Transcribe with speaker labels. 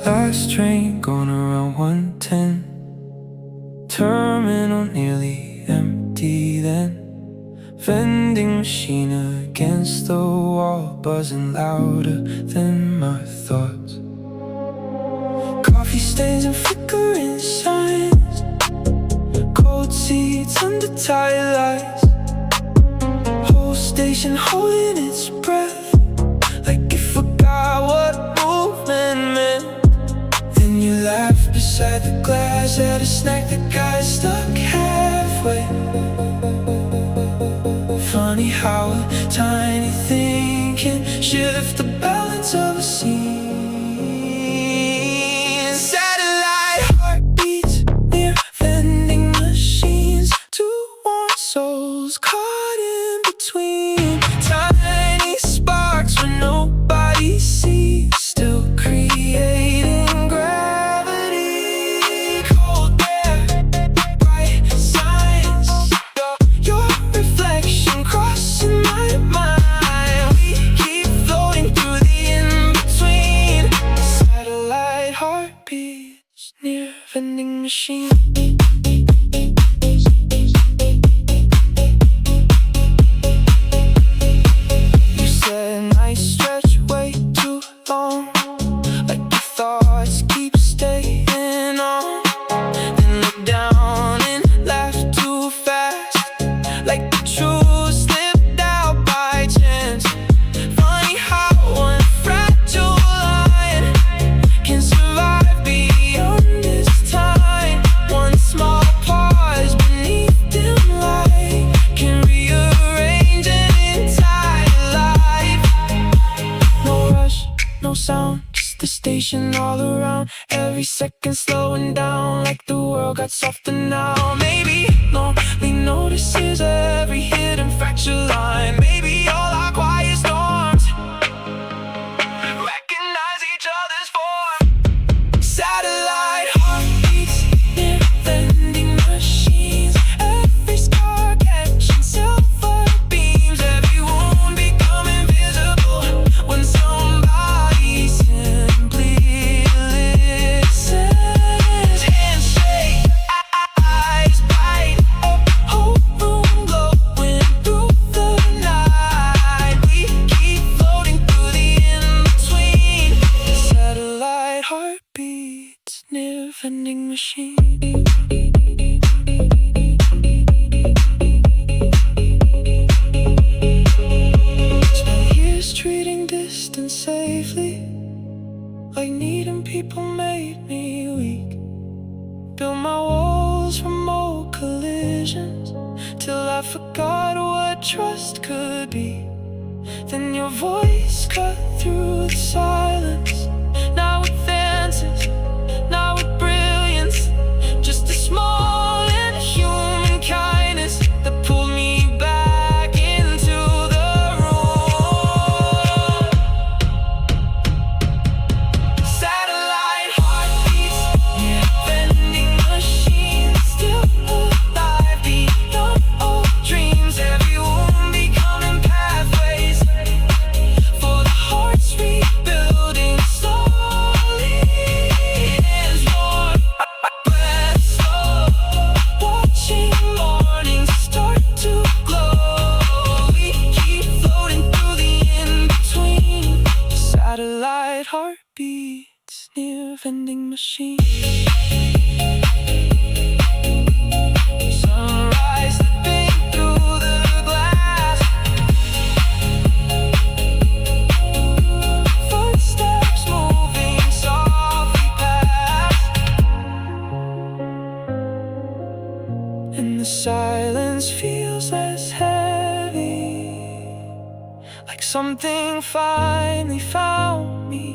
Speaker 1: Last train gone around 1:10. Terminal nearly empty then. Vending machine against the wall, buzzing louder than my thoughts. Coffee stains and flickering signs, cold seats under tired lights. Whole station holding its breath, like it forgot what movement meant. Then you laugh beside the glass at a snack that got stuck halfway. Funny how a tiny thing can shift the balance of a scene. Satellite heartbeats near vending machines, two warm souls caught in between. Tiny sparks where nobody sees, still creating gravity. Cold air, bright signs, your reflection crossing my mind. We keep floating through the in-between. Satellite heartbeats near vending machine. You said nice stretch way too long, like your thoughts keep staying on. Then look down and laugh too fast, like the truth slipped out by chance. Funny how one fragile line can survive beyond this time. One small pause beneath dim light can rearrange an entire life. No rush, no sound, just the station all around. Every second slowing down, like the world got softer now. Maybe nobody notices every hidden fracture line. Maybe all our quiet storms recognize each other's form. Satellite heartbeats near vending machines, every scar catching silver beams, every wound become invisible when somebody simply listens. Hands shake, eyes bright, whole room glowing through the night. We keep floating through the in-between. Satellite heartbeats near vending machine. Spent years treating distance safely, like needing people made me weak. Built my walls from old collisions, till I forgot what trust could be. Then your voice cut through the silence, not with answers, not with brilliance, just a small inhuman kindness that pulled me back into the room. Satellite heartbeats near vending machines, still alive beyond old dreams. Every wound becoming pathways for the hearts rebuilding slowly. Hands warm, breath slow, watching mornings start to glow. We keep floating through the in-between. Satellite heartbeats near vending machine. Sunrise slipping through the glass, footsteps moving softly past, and the silence feels less heavy, like something finally found me.